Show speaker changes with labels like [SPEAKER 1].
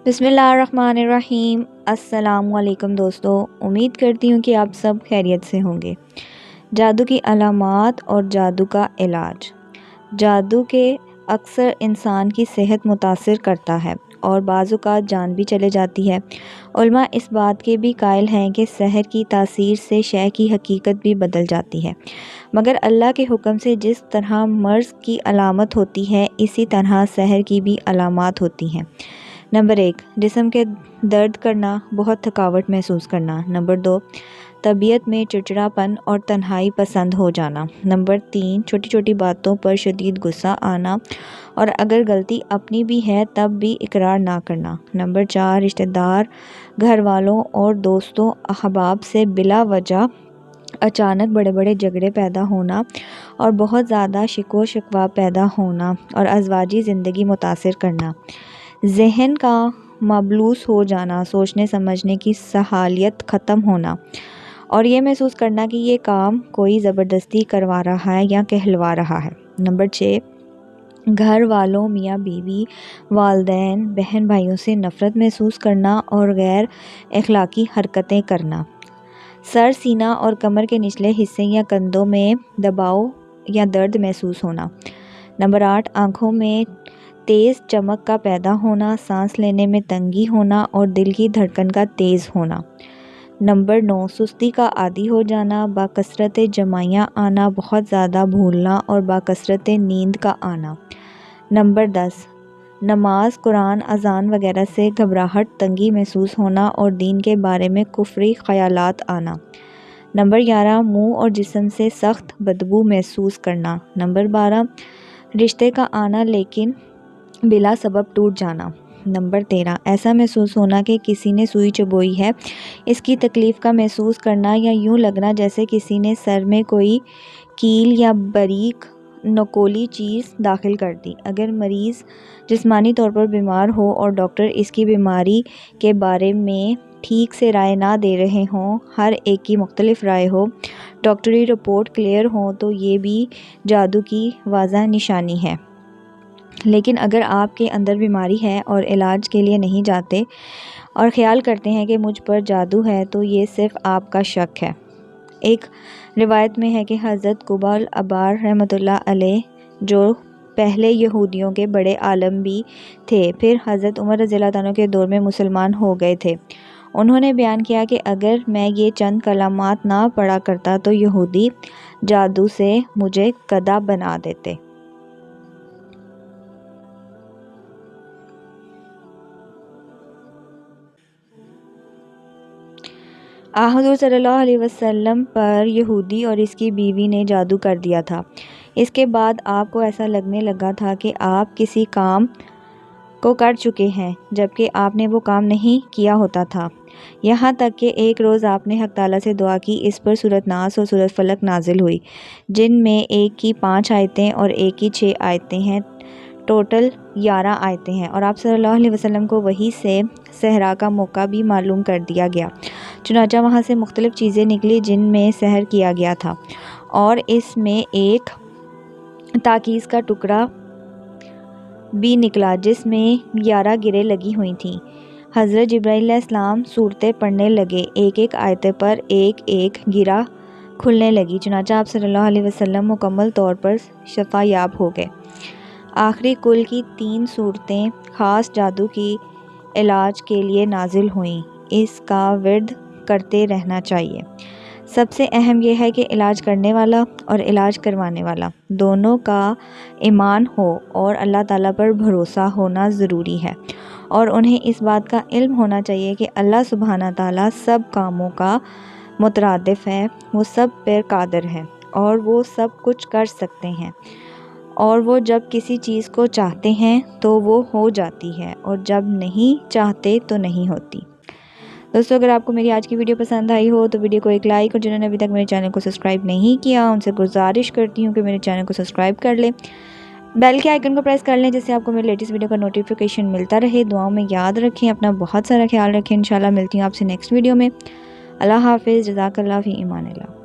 [SPEAKER 1] بسم اللہ الرحمن الرحیم۔ السلام علیکم دوستو، امید کرتی ہوں کہ آپ سب خیریت سے ہوں گے۔ جادو کی علامات اور جادو کا علاج۔ جادو کے اکثر انسان کی صحت متاثر کرتا ہے اور بعض اوقات جان بھی چلے جاتی ہے۔ علماء اس بات کے بھی قائل ہیں کہ سحر کی تاثیر سے شے کی حقیقت بھی بدل جاتی ہے، مگر اللہ کے حکم سے جس طرح مرض کی علامت ہوتی ہے اسی طرح سحر کی بھی علامات ہوتی ہیں۔ نمبر 1، جسم کے درد کرنا، بہت تھکاوٹ محسوس کرنا۔ نمبر 2، طبیعت میں چڑچڑاپن اور تنہائی پسند ہو جانا۔ نمبر 3، چھوٹی چھوٹی باتوں پر شدید غصہ آنا اور اگر غلطی اپنی بھی ہے تب بھی اقرار نہ کرنا۔ نمبر 4، رشتہ دار، گھر والوں اور دوستوں احباب سے بلا وجہ اچانک بڑے بڑے جھگڑے پیدا ہونا اور بہت زیادہ شکوہ و شکوہ پیدا ہونا اور ازواجی زندگی متاثر کرنا۔ ذہن کا ملبوس ہو جانا، سوچنے سمجھنے کی صلاحیت ختم ہونا اور یہ محسوس کرنا کہ یہ کام کوئی زبردستی کروا رہا ہے یا کہلوا رہا ہے۔ نمبر 6، گھر والوں، میاں بیوی، والدین، بہن بھائیوں سے نفرت محسوس کرنا اور غیر اخلاقی حرکتیں کرنا۔ سر، سینہ اور کمر کے نچلے حصے یا کندھوں میں دباؤ یا درد محسوس ہونا۔ نمبر 8، آنکھوں میں تیز چمک کا پیدا ہونا، سانس لینے میں تنگی ہونا اور دل کی دھڑکن کا تیز ہونا۔ نمبر 9، سستی کا عادی ہو جانا، بکثرت جمائیاں آنا، بہت زیادہ بھولنا اور بکثرت نیند کا آنا۔ نمبر 10، نماز، قرآن، اذان وغیرہ سے گھبراہٹ، تنگی محسوس ہونا اور دین کے بارے میں کفری خیالات آنا۔ نمبر 11، منہ اور جسم سے سخت بدبو محسوس کرنا۔ نمبر 12، رشتے کا آنا لیکن بلا سبب ٹوٹ جانا۔ نمبر 13، ایسا محسوس ہونا کہ کسی نے سوئی چبھوئی ہے، اس کی تکلیف کا محسوس کرنا یا یوں لگنا جیسے کسی نے سر میں کوئی کیل یا باریک نکولی چیز داخل کر دی۔ اگر مریض جسمانی طور پر بیمار ہو اور ڈاکٹر اس کی بیماری کے بارے میں ٹھیک سے رائے نہ دے رہے ہوں، ہر ایک کی مختلف رائے ہو، ڈاکٹری رپورٹ کلیئر ہو تو یہ بھی جادو کی واضح نشانی ہے۔ لیکن اگر آپ کے اندر بیماری ہے اور علاج کے لیے نہیں جاتے اور خیال کرتے ہیں کہ مجھ پر جادو ہے تو یہ صرف آپ کا شک ہے۔ ایک روایت میں ہے کہ حضرت قبہ الابرار رحمۃ اللہ علیہ، جو پہلے یہودیوں کے بڑے عالم بھی تھے، پھر حضرت عمر رضی اللہ عنہ کے دور میں مسلمان ہو گئے تھے، انہوں نے بیان کیا کہ اگر میں یہ چند کلمات نہ پڑھا کرتا تو یہودی جادو سے مجھے گدھا بنا دیتے۔ حضور صلی اللہ علیہ وسلم پر یہودی اور اس کی بیوی نے جادو کر دیا تھا۔ اس کے بعد آپ کو ایسا لگنے لگا تھا کہ آپ کسی کام کو کر چکے ہیں جبکہ آپ نے وہ کام نہیں کیا ہوتا تھا، یہاں تک کہ ایک روز آپ نے حق تعالیٰ سے دعا کی، اس پر سورۃ ناس اور سورۃ فلق نازل ہوئی، جن میں ایک کی 5 آیتیں اور ایک کی 6 آیتیں ہیں، ٹوٹل 11 آیتیں ہیں، اور آپ صلی اللہ علیہ وسلم کو وحی سے سحر کا موقع بھی معلوم کر دیا گیا۔ چنانچہ وہاں سے مختلف چیزیں نکلی جن میں سحر کیا گیا تھا، اور اس میں ایک تاکیز کا ٹکڑا بھی نکلا جس میں 11 گریں لگی ہوئی تھیں۔ حضرت جبرائیل علیہ السلام صورتیں پڑھنے لگے، ایک ایک آیت پر ایک ایک گرہ کھلنے لگی، چنانچہ آپ صلی اللہ علیہ وسلم مکمل طور پر شفا یاب ہو گئے۔ آخری کل کی 3 صورتیں خاص جادو کی علاج کے لیے نازل ہوئیں، اس کا ورد کرتے رہنا چاہیے۔ سب سے اہم یہ ہے کہ علاج کرنے والا اور علاج کروانے والا دونوں کا ایمان ہو اور اللہ تعالیٰ پر بھروسہ ہونا ضروری ہے، اور انہیں اس بات کا علم ہونا چاہیے کہ اللہ سبحانہ تعالیٰ سب کاموں کا مترادف ہے، وہ سب پر قادر ہے اور وہ سب کچھ کر سکتے ہیں، اور وہ جب کسی چیز کو چاہتے ہیں تو وہ ہو جاتی ہے اور جب نہیں چاہتے تو نہیں ہوتی۔ دوستو، اگر آپ کو میری آج کی ویڈیو پسند آئی ہو تو ویڈیو کو ایک لائک، اور جنہوں نے ابھی تک میرے چینل کو سبسکرائب نہیں کیا ان سے گزارش کرتی ہوں کہ میرے چینل کو سبسکرائب کر لیں، بیل کے آئیکن کو پریس کر لیں جس سے آپ کو میری لیٹسٹ ویڈیو کا نوٹیفیکیشن ملتا رہے۔ دعاؤں میں یاد رکھیں، اپنا بہت سارا خیال رکھیں۔ انشاءاللہ ملتی ہوں آپ سے نیکسٹ ویڈیو میں۔ اللہ حافظ، جزاک اللہ فی امان اللہ۔